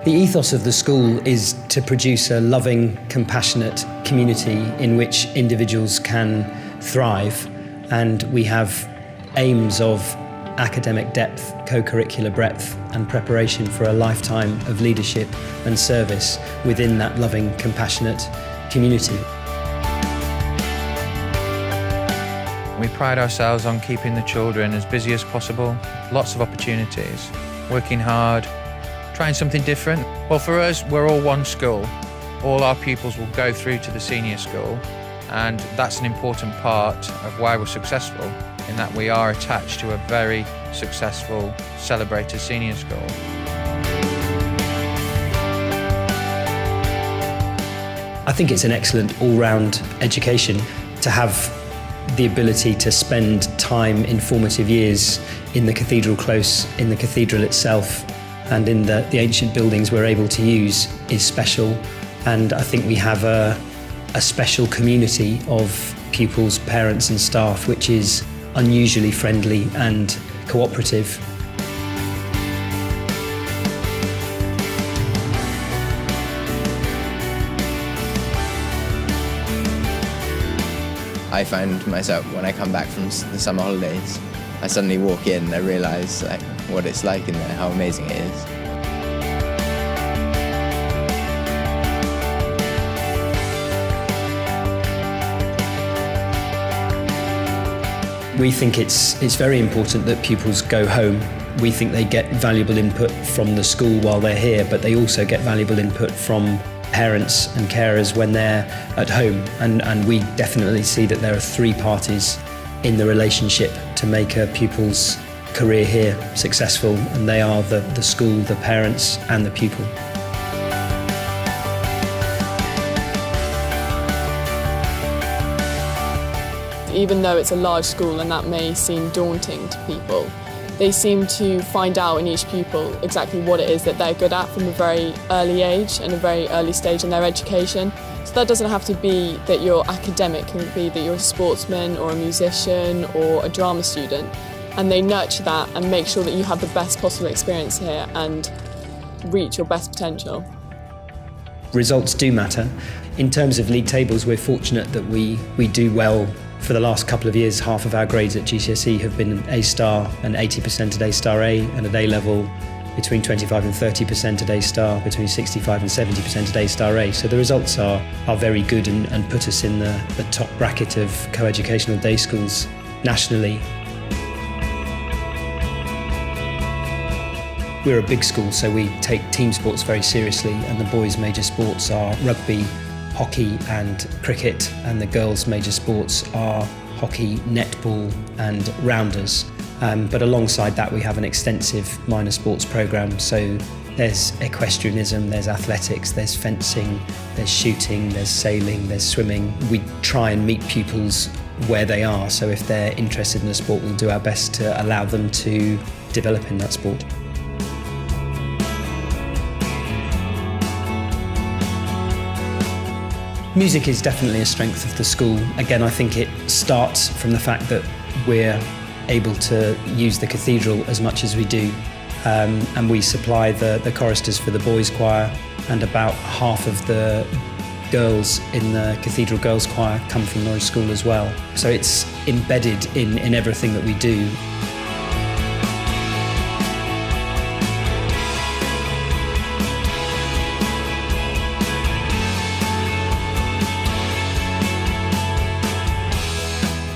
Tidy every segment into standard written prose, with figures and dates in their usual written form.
The ethos of the school is to produce a loving, compassionate community in which individuals can thrive, and we have aims of academic depth, co-curricular breadth and preparation for a lifetime of leadership and service within that loving, compassionate community. We pride ourselves on keeping the children as busy as possible, lots of opportunities, working hard, trying something different. Well, for us, we're all one school. All our pupils will go through to the senior school, and that's an important part of why we're successful, in that we are attached to a very successful, celebrated senior school. I think it's an excellent all-round education to have the ability to spend time in formative years in the cathedral close, in the cathedral itself, and in the ancient buildings we're able to use is special. And I think we have a special community of pupils, parents and staff which is unusually friendly and cooperative. I find myself, when I come back from the summer holidays, I suddenly walk in and I realise what it's like in there, how amazing it is. We think it's very important that pupils go home. We think they get valuable input from the school while they're here, but they also get valuable input from parents and carers when they're at home. And we definitely see that there are three parties in the relationship to make a pupil's career here successful, and they are the school, the parents and the pupil. Even though it's a large school and that may seem daunting to people, they seem to find out in each pupil exactly what it is that they're good at from a very early age and a very early stage in their education. So that doesn't have to be that you're academic, it can be that you're a sportsman or a musician or a drama student, and they nurture that and make sure that you have the best possible experience here and reach your best potential. Results do matter. In terms of league tables, we're fortunate that we do well. For the last couple of years, half of our grades at GCSE have been A-star and 80% at A-star A, and at A-level between 25 and 30% at A-star, between 65 and 70% at A-star A. So the results are very good and put us in the top bracket of co-educational day schools nationally. We're a big school, so we take team sports very seriously, and the boys' major sports are rugby, hockey and cricket, and the girls' major sports are hockey, netball and rounders. But alongside that we have an extensive minor sports programme, so there's equestrianism, there's athletics, there's fencing, there's shooting, there's sailing, there's swimming. We try and meet pupils where they are, so if they're interested in a sport, we'll do our best to allow them to develop in that sport. Music is definitely a strength of the school. Again, I think it starts from the fact that we're able to use the cathedral as much as we do, and we supply the choristers for the boys' choir, and about half of the girls in the cathedral girls' choir come from Norwich School as well. So it's embedded in everything that we do.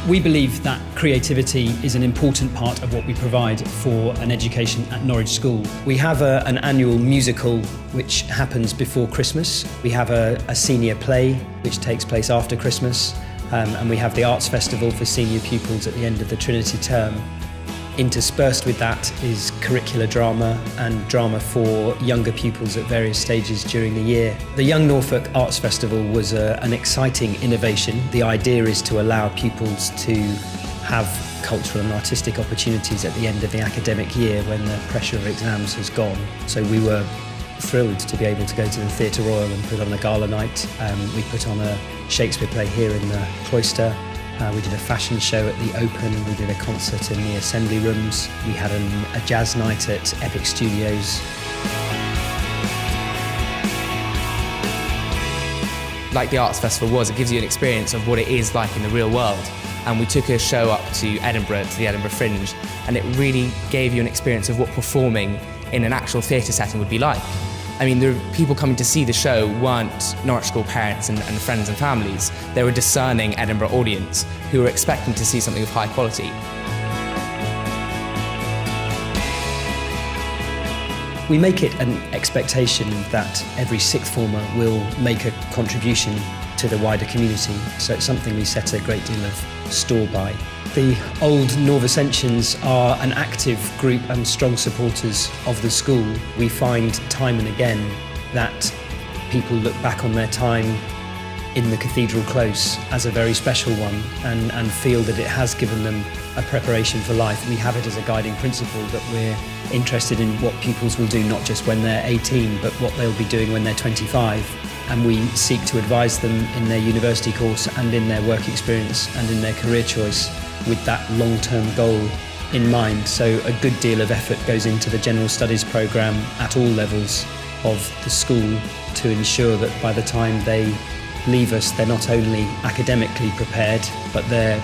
We believe that creativity is an important part of what we provide for an education at Norwich School. We have an annual musical which happens before Christmas. We have a senior play which takes place after Christmas, and we have the Arts Festival for senior pupils at the end of the Trinity term. Interspersed with that is curricular drama and drama for younger pupils at various stages during the year. The Young Norfolk Arts Festival was an exciting innovation. The idea is to allow pupils to have cultural and artistic opportunities at the end of the academic year when the pressure of exams has gone. So we were thrilled to be able to go to the Theatre Royal and put on a gala night. We put on a Shakespeare play here in the cloister. We did a fashion show at the Open, we did a concert in the Assembly Rooms, we had a jazz night at Epic Studios. like the Arts Festival was, it gives you an experience of what it is like in the real world. And we took a show up to Edinburgh, to the Edinburgh Fringe, and it really gave you an experience of what performing in an actual theatre setting would be like. I mean, the people coming to see the show weren't Norwich School parents and friends and families. They were a discerning Edinburgh audience who were expecting to see something of high quality. We make it an expectation that every sixth former will make a contribution to the wider community, so it's something we set a great deal of store by. The old Norvicensians are an active group and strong supporters of the school. We find time and again that people look back on their time in the Cathedral Close as a very special one and feel that it has given them a preparation for life. We have it as a guiding principle that we're interested in what pupils will do not just when they're 18 but what they'll be doing when they're 25, and we seek to advise them in their university course and in their work experience and in their career choice with that long-term goal in mind. So a good deal of effort goes into the general studies programme at all levels of the school to ensure that by the time they leave us, they're not only academically prepared, but they're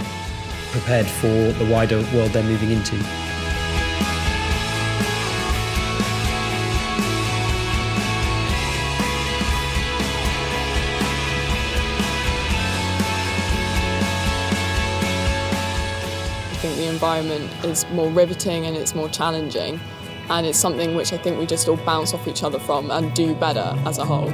prepared for the wider world they're moving into. I think the environment is more riveting and it's more challenging, and it's something which I think we just all bounce off each other from and do better as a whole.